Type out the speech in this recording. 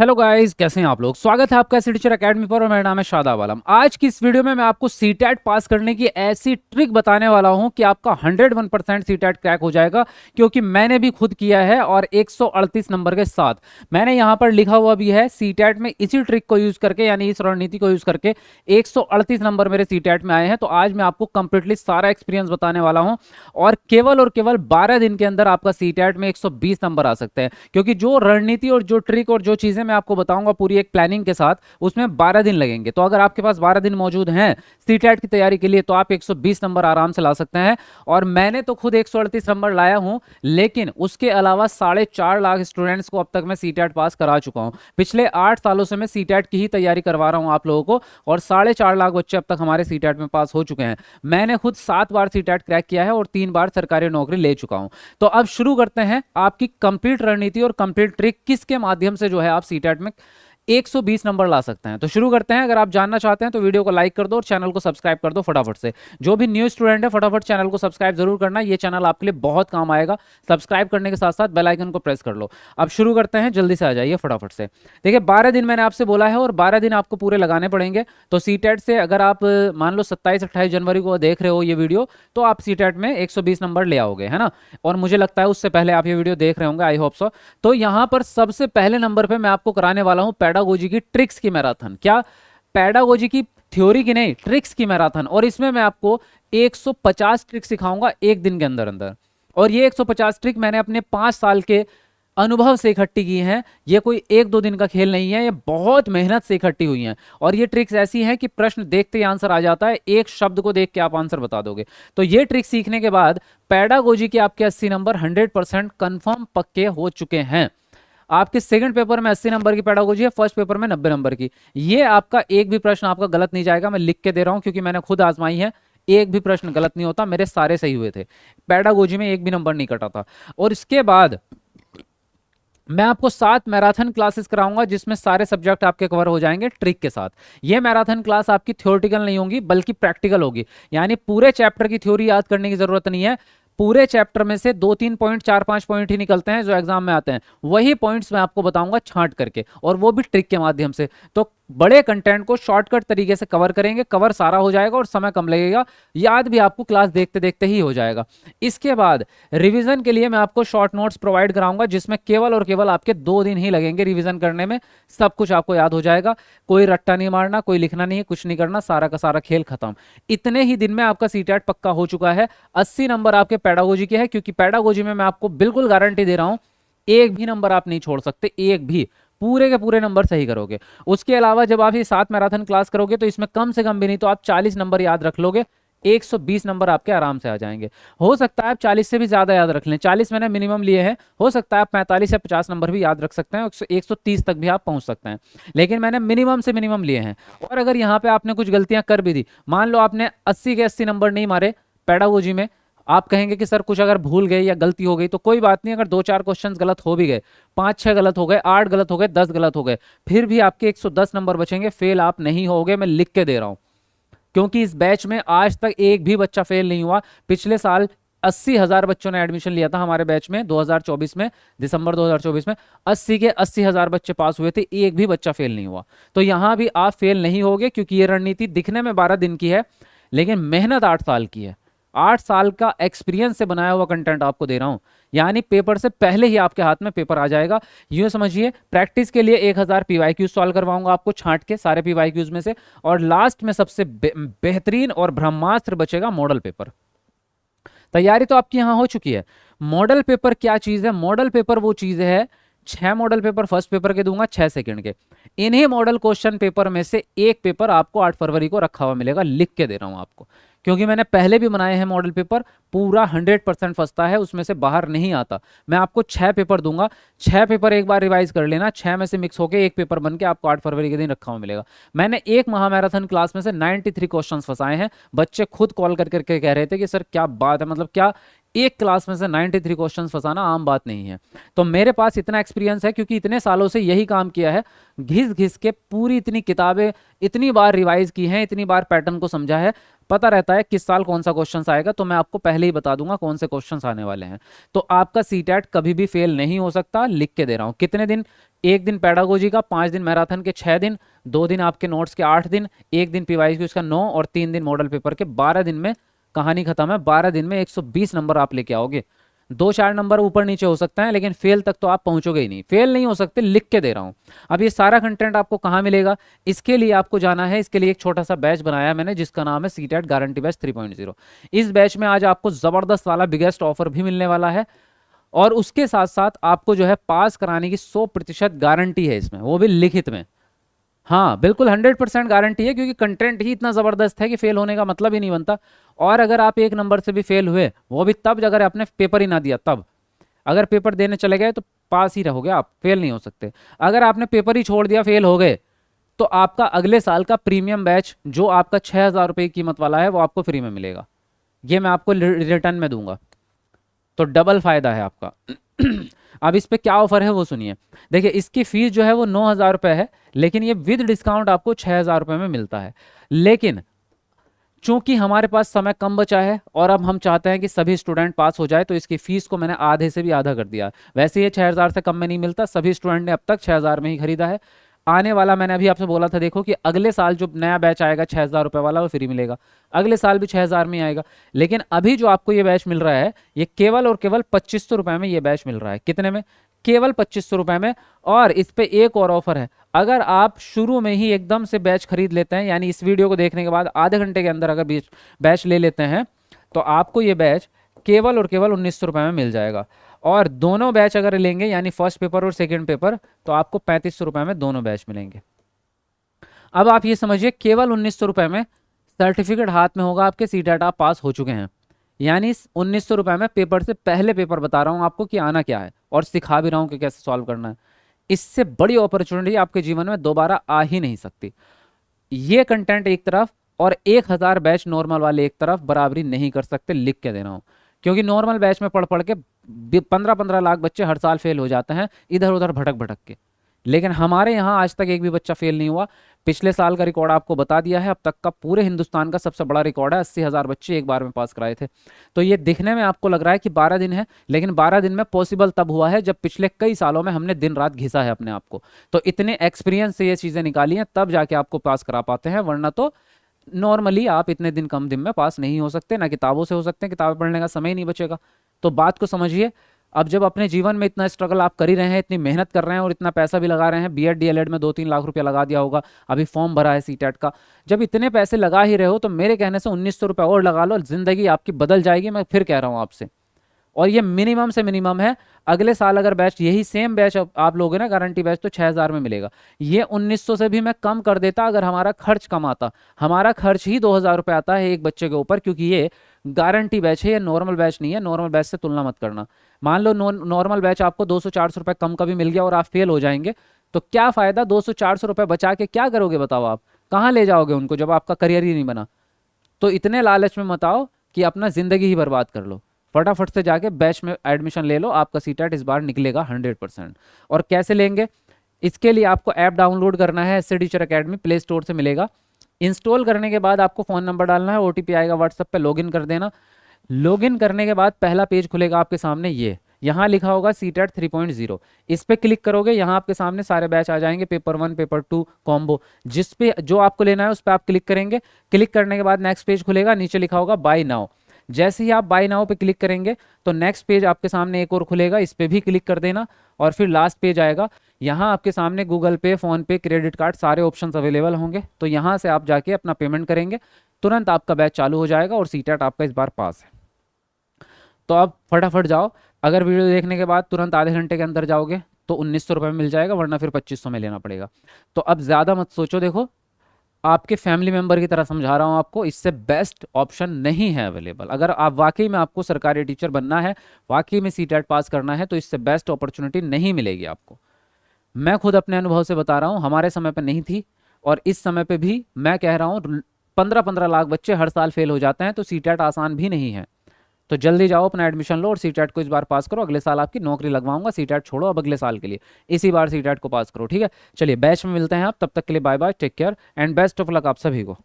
Hello guys, कैसे हैं आप लोग। स्वागत है आपका ऐसे टीचर एकेडमी पर और मेरा नाम है शादाब आलम। आज की इस वीडियो में मैं आपको सीटेट पास करने की ऐसी ट्रिक बताने वाला हूं कि आपका 101% सीटेट क्रैक हो जाएगा, क्योंकि मैंने भी खुद किया है और 138 नंबर के साथ। मैंने यहां पर लिखा हुआ भी है सीटेट में इसी ट्रिक को यूज करके, यानी इस रणनीति को यूज करके 138 नंबर मेरे सीटेट में आए हैं। तो आज मैं आपको कंप्लीटली सारा एक्सपीरियंस बताने वाला हूं और केवल 12 दिन के अंदर आपका सीटेट में 120 नंबर आ सकते हैं, क्योंकि जो रणनीति और जो ट्रिक और जो चीजें मैं आपको बताऊंगा पूरी एक प्लानिंग के साथ, उसमें 12 दिन लगेंगे। तो अगर आपके पास 12 दिन मौजूद हैं सीटेट की तैयारी के लिए तो आप 120 नंबर आराम से ला सकते हैं। और मैंने तो खुद 138 नंबर लाया हूं, लेकिन उसके अलावा 4.5 लाख स्टूडेंट्स को अब तक मैं सीटेट पास करा चुका हूं। पिछले 8 सालों से मैं सीटेट की ही तैयारी करवा रहा हूं आप लोगों को, और 4.5 लाख बच्चे अब तक हमारे सीटेट में पास हो चुके हैं। मैंने खुद 7 बार सीटेट क्रैक किया है और 3 बार सरकारी नौकरी ले चुका हूं। तो अब शुरू करते हैं आपकी कंप्लीट रणनीति और कंप्लीट ट्रिक, किसके माध्यम से जो है आप सीटेट में 120 नंबर ला सकते हैं। तो शुरू करते हैं। अगर आप जानना चाहते हैं तो वीडियो को लाइक कर दो और चैनल को सब्सक्राइब कर दो फटाफट से। जो भी न्यू स्टूडेंट है फटाफट चैनल को सब्सक्राइब जरूर करना, ये चैनल आपके लिए बहुत काम आएगा। सब्सक्राइब करने के साथ साथ बेल आइकन को प्रेस कर लो। अब शुरू करते हैं, जल्दी से आ जाइए फटाफट से। देखिए 12 दिन मैंने आपसे बोला है और 12 दिन आपको पूरे लगाने पड़ेंगे। तो सीटेट से अगर आप मान लो 27-28 जनवरी को देख रहे हो ये वीडियो, तो आप सीटेट में 120 नंबर ले आओगे, है ना। और मुझे लगता है उससे पहले आप ये वीडियो देख रहे होंगे, आई होप सो। तो यहां पर सबसे पहले नंबर पे मैं आपको कराने वाला हूं पेडागोजी की ट्रिक्स की मैराथन। क्या? पेडागोजी की थ्योरी की नहीं, ट्रिक्स की मैराथन। और इसमें मैं आपको 150 ट्रिक सिखाऊंगा एक दिन के अंदर अंदर। और ये 150 ट्रिक मैंने अपने 5 साल के अनुभव से इकट्ठी की हैं। ये कोई 1-2 दिन का खेल नहीं है, ये बहुत मेहनत से इकट्ठी हुई हैं। और ये ट्रिक्स ऐसी हैं कि प्रश्न देखते ही आंसर आ जाता है, एक शब्द को देख के आप आंसर बता दोगे। तो ये ट्रिक सीखने के बाद पेडागोजी के आपके 80 नंबर 100% कंफर्म पक्के हो चुके हैं। आपके सेकंड पेपर में 80 नंबर की पेडागोजी है, फर्स्ट पेपर में 90 नंबर की। ये आपका एक भी प्रश्न आपका गलत नहीं जाएगा, मैं लिख के दे रहा हूं क्योंकि मैंने खुद आजमाई है। एक भी प्रश्न गलत नहीं होता, मेरे सारे सही हुए थे। पेडागोजी में एक भी नंबर नहीं कटा था। और इसके बाद मैं आपको 7 मैराथन क्लासेस कराऊंगा, जिसमें सारे सब्जेक्ट आपके कवर हो जाएंगे ट्रिक के साथ। ये मैराथन क्लास आपकी थ्योरेटिकल नहीं होगी बल्कि प्रैक्टिकल होगी, यानी पूरे चैप्टर की थ्योरी याद करने की जरूरत नहीं है। पूरे चैप्टर में से 2-3 पॉइंट, 4-5 पॉइंट ही निकलते हैं जो एग्जाम में आते हैं, वही पॉइंट्स मैं आपको बताऊंगा छांट करके, और वो भी ट्रिक के माध्यम से। तो बड़े कंटेंट को शॉर्टकट तरीके से कवर करेंगे, कवर सारा हो जाएगा और समय कम लगेगा, याद भी आपको क्लास देखते देखते ही हो जाएगा। इसके बाद रिवीजन के लिए मैं आपको शॉर्ट नोट्स प्रोवाइड कराऊंगा, जिसमें केवल और केवल आपके 2 दिन ही लगेंगे रिवीजन करने में, सब कुछ आपको याद हो जाएगा। कोई रट्टा नहीं मारना, कोई लिखना नहीं, कुछ नहीं करना, सारा का सारा खेल खत्म। इतने ही दिन में आपका सीटेट पक्का हो चुका है। 80 नंबर आपके पेडागोजी के हैं, क्योंकि पेडागोजी में मैं आपको बिल्कुल गारंटी दे रहा हूं एक भी नंबर आप नहीं छोड़ सकते, एक भी, पूरे के पूरे नंबर सही करोगे। उसके अलावा जब आप ये 7 मैराथन क्लास करोगे तो इसमें कम से कम भी नहीं तो आप 40 नंबर याद रख लोगे। 120 नंबर आपके आराम से आ जाएंगे। हो सकता है आप 40 से भी ज्यादा याद रख लें, 40 मैंने मिनिमम लिए हैं, हो सकता है आप 45 या 50 नंबर भी याद रख सकते हैं, 130 तक भी आप पहुंच सकते हैं, लेकिन मैंने मिनिमम से मिनिमम लिए हैं। और अगर यहाँ पे आपने कुछ गलतियां कर भी दी, मान लो आपने 80 के 80 नंबर नहीं मारे पेडागोजी में, आप कहेंगे कि सर कुछ अगर भूल गए या गलती हो गई, तो कोई बात नहीं। अगर 2-4 क्वेश्चंस गलत हो भी गए, 5-6 गलत हो गए, 8 गलत हो गए, 10 गलत हो गए, फिर भी आपके 110 नंबर बचेंगे, फेल आप नहीं होगे, मैं लिख के दे रहा हूं। क्योंकि इस बैच में आज तक एक भी बच्चा फेल नहीं हुआ। पिछले साल 80,000 बच्चों ने एडमिशन लिया था हमारे बैच में 2024 में, दिसंबर 2024 में 80 के 80,000 बच्चे पास हुए थे, एक भी बच्चा फेल नहीं हुआ। तो यहां भी आप फेल नहीं होगे, क्योंकि ये रणनीति दिखने में 12 दिन की है, लेकिन मेहनत 8 साल की है। 8 साल का एक्सपीरियंस से बनाया हुआ कंटेंट आपको दे रहा हूं, यानी पेपर से पहले ही आपके हाथ में पेपर आ जाएगा। यूं समझिए, प्रैक्टिस के लिए 1000 पीवाईक्यूज सॉल्व करवाऊंगा आपको छांट के सारे पीवाईक्यूज में से, और लास्ट में सबसे बेहतरीन और ब्रह्मास्त्र बचेगा मॉडल पेपर। तैयारी तो आपकी यहां हो चुकी है। मॉडल पेपर क्या चीज है? मॉडल पेपर वो चीज है, 6 मॉडल पेपर फर्स्ट पेपर के दूंगा, 6 सेकंड के। इन्हीं मॉडल क्वेश्चन पेपर में से एक पेपर आपको 8 फरवरी को रखा हुआ मिलेगा, लिख के दे रहा हूं आपको, क्योंकि मैंने पहले भी बनाए हैं मॉडल पेपर, पूरा 100% फंसता है, उसमें से बाहर नहीं आता। मैं आपको 6 पेपर दूंगा, 6 पेपर एक बार रिवाइज कर लेना, 6 में से मिक्स होकर एक पेपर बन के आपको 8 फरवरी के दिन रखा हुआ मिलेगा। मैंने एक महामैराथन क्लास में से 93 क्वेश्चन फंसाए हैं। बच्चे खुद कॉल कर करके कह रहे थे कि सर क्या बात है, मतलब क्या एक क्लास में से 93 क्वेश्चन फंसाना आम बात नहीं है। तो मेरे पास इतना एक्सपीरियंस है क्योंकि इतने सालों से यही काम किया है, घिस घिस के पूरी इतनी किताबें इतनी बार रिवाइज की हैं, इतनी बार पैटर्न को समझा है, पता रहता है किस साल कौन सा क्वेश्चन आएगा। तो मैं आपको पहले ही बता दूंगा कौन से क्वेश्चन आने वाले हैं। तो आपका सीटेट कभी भी फेल नहीं हो सकता, लिख के दे रहा हूं। कितने दिन? एक दिन पेडागोजी का, 5 दिन मैराथन के 6 दिन, 2 दिन आपके नोट्स के 8 दिन, एक दिन पीवाईक्यूज का 9 और 3 दिन मॉडल पेपर के। 12 दिन में कहानी खत्म है। 12 दिन में 120 नंबर आप लेके आओगे। 2-4 नंबर ऊपर नीचे हो सकता है, लेकिन फेल तक तो आप पहुंचोगे ही नहीं। फेल नहीं हो सकते, लिख के दे रहा हूं। अब ये सारा कंटेंट आपको कहां मिलेगा? इसके लिए आपको जाना है, इसके लिए एक छोटा सा बैच बनाया मैंने जिसका नाम है सीटेट गारंटी बैच 3.0। इस बैच में आज आपको जबरदस्त वाला बिगेस्ट ऑफर भी मिलने वाला है, और उसके साथ साथ आपको जो है पास कराने की 100% गारंटी है इसमें, वो भी लिखित में। हाँ बिल्कुल 100% गारंटी है, क्योंकि कंटेंट ही इतना ज़बरदस्त है कि फेल होने का मतलब ही नहीं बनता। और अगर आप एक नंबर से भी फेल हुए, वो भी तब अगर आपने पेपर ही ना दिया, तब अगर पेपर देने चले गए तो पास ही रहोगे आप, फेल नहीं हो सकते। अगर आपने पेपर ही छोड़ दिया, फेल हो गए, तो आपका अगले साल का प्रीमियम बैच जो आपका 6,000 रुपये की कीमत वाला है वो आपको फ्री में मिलेगा। ये मैं आपको रिटर्न में दूंगा, तो डबल फायदा है आपका। अब इस पे क्या ऑफर है वो सुनिए। देखिए इसकी फीस जो है वो 9,000 रुपये है, लेकिन ये विद डिस्काउंट आपको 6,000 रुपये में मिलता है। लेकिन चूंकि हमारे पास समय कम बचा है और अब हम चाहते हैं कि सभी स्टूडेंट पास हो जाए, तो इसकी फीस को मैंने आधे से भी आधा कर दिया। वैसे ये 6,000 से कम में नहीं मिलता, सभी स्टूडेंट ने अब तक 6,000 में ही खरीदा है। आने वाला मैंने अभी आपसे बोला था, देखो कि अगले साल जो नया बैच आएगा 6,000 रुपये वाला, वो फ्री मिलेगा। अगले साल भी 6,000 में आएगा। लेकिन अभी जो आपको ये बैच मिल रहा है, ये केवल और केवल 2,500 रुपये में ये बैच मिल रहा है। कितने में? केवल 2,500 रुपये में। और इस पे एक और ऑफर है, अगर आप शुरू में ही एकदम से बैच खरीद लेते हैं, यानी इस वीडियो को देखने के बाद आधे घंटे के अंदर अगर बैच ले लेते हैं, तो आपको ये बैच केवल और केवल 1,900 रुपये में मिल जाएगा। और दोनों बैच अगर लेंगे, यानी फर्स्ट पेपर और सेकंड पेपर, तो आपको 3,500 रुपये में दोनों बैच मिलेंगे। अब आप ये समझिए, केवल 1,900 रुपये में सर्टिफिकेट हाथ में होगा आपके, सीटेट आप पास हो चुके हैं। यानी 1,900 रुपये में पेपर से पहले पेपर बता रहा हूँ आपको कि आना क्या है, और सिखा भी रहा हूँ कि कैसे सॉल्व करना है। इससे बड़ी अपॉर्चुनिटी आपके जीवन में दोबारा आ ही नहीं सकती। ये कंटेंट एक तरफ और 1,000 बैच नॉर्मल वाले एक तरफ बराबरी नहीं कर सकते, लिख के दे रहा हूँ। क्योंकि नॉर्मल बैच में पढ़ पढ़ के 15-15 लाख बच्चे हर साल फेल हो जाते हैं, इधर उधर भटक भटक के। लेकिन हमारे यहाँ आज तक एक भी बच्चा फेल नहीं हुआ। पिछले साल का रिकॉर्ड आपको बता दिया है, अब तक का पूरे हिंदुस्तान का सबसे बड़ा रिकॉर्ड है। 80,000 बच्चे एक बार में पास कराए थे। तो ये दिखने में आपको लग रहा है कि 12 दिन है, लेकिन 12 दिन में पॉसिबल तब हुआ है जब पिछले कई सालों में हमने दिन रात घिसा है अपने आप को। तो इतने एक्सपीरियंस से ये चीज़ें निकाली हैं, तब जाके आपको पास करा पाते हैं, वरना तो नॉर्मली आप इतने दिन कम दिन में पास नहीं हो सकते। ना किताबों से हो सकते हैं, किताबें पढ़ने का समय ही नहीं बचेगा। तो बात को समझिए। अब जब अपने जीवन में इतना स्ट्रगल आप कर ही रहे हैं, इतनी मेहनत कर रहे हैं और इतना पैसा भी लगा रहे हैं, बीएड डीएलएड में 2-3 लाख रुपया लगा दिया होगा, अभी फॉर्म भरा है सीटेट का, जब इतने पैसे लगा ही रहे हो, तो मेरे कहने से 1,900 रुपये और लगा लो, जिंदगी आपकी बदल जाएगी। मैं फिर कह रहा हूँ आपसे, और ये मिनिमम से मिनिमम है। अगले साल अगर बैच यही सेम बैच आप लोगे ना, गारंटी बैच, तो 6,000 में मिलेगा। ये 1,900 से भी मैं कम कर देता अगर हमारा खर्च कम आता। हमारा खर्च ही 2,000 रुपये आता है एक बच्चे के ऊपर, क्योंकि ये गारंटी बैच है, ये नॉर्मल बैच नहीं है। नॉर्मल बैच से तुलना मत करना। मान लो नॉर्मल बैच आपको 200-400 रुपये कम का भी मिल गया और आप फेल हो जाएंगे, तो क्या फायदा? 200-400 रुपये बचा के क्या करोगे बताओ? आप कहाँ ले जाओगे उनको जब आपका करियर ही नहीं बना? तो इतने लालच में मत आओ कि अपना जिंदगी ही बर्बाद कर लो। फटाफट से जाके बैच में एडमिशन ले लो, आपका सीटेट इस बार निकलेगा 100%। और कैसे लेंगे? इसके लिए आपको ऐप डाउनलोड करना है, SC teacher academy, play store से मिलेगा। इंस्टॉल करने के बाद आपको फ़ोन नंबर डालना है, ओटीपी आएगा व्हाट्सएप पे, लॉगिन कर देना। लॉगिन करने के बाद पहला पेज खुलेगा आपके सामने, ये यहाँ लिखा होगा सीटेट 3.0। इस पे क्लिक करोगे, यहाँ आपके सामने सारे बैच आ जाएंगे, पेपर 1, पेपर 2 कॉम्बो। जिस पे जो आपको लेना है उस पर आप क्लिक करेंगे। क्लिक करने के बाद नेक्स्ट पेज खुलेगा, नीचे लिखा होगा बाय नाउ। जैसे ही आप बाय नाउ पे क्लिक करेंगे तो नेक्स्ट पेज आपके सामने एक और खुलेगा, इस पे भी क्लिक कर देना। और फिर लास्ट पेज आएगा, यहाँ आपके सामने गूगल पे, फ़ोन पे, क्रेडिट कार्ड सारे ऑप्शंस अवेलेबल होंगे। तो यहाँ से आप जाके अपना पेमेंट करेंगे, तुरंत आपका बैच चालू हो जाएगा और सीटेट आपका इस बार पास है। तो आप फटाफट जाओ। अगर वीडियो देखने के बाद तुरंत आधे घंटे के अंदर जाओगे तो 1,900 रुपये में मिल जाएगा, वरना फिर 2,500 में लेना पड़ेगा। तो अब ज़्यादा मत सोचो। देखो, आपके फैमिली मेंबर की तरह समझा रहा हूँ आपको, इससे बेस्ट ऑप्शन नहीं है अवेलेबल। अगर आप वाकई में आपको सरकारी टीचर बनना है, वाकई में सीटेट पास करना है, तो इससे बेस्ट अपॉर्चुनिटी नहीं मिलेगी आपको। मैं खुद अपने अनुभव से बता रहा हूँ, हमारे समय पर नहीं थी, और इस समय पे भी मैं कह रहा हूँ 15-15 लाख बच्चे हर साल फेल हो जाते हैं, तो सीटेट आसान भी नहीं है। तो जल्दी जाओ अपना एडमिशन लो और सीटेट को इस बार पास करो, अगले साल आपकी नौकरी लगवाऊंगा। सीटेट छोड़ो अब अगले साल के लिए, इसी बार सीटेट को पास करो, ठीक है। चलिए बैच में मिलते हैं आप, तब तक के लिए bye bye, take care and best of luck आप सभी को।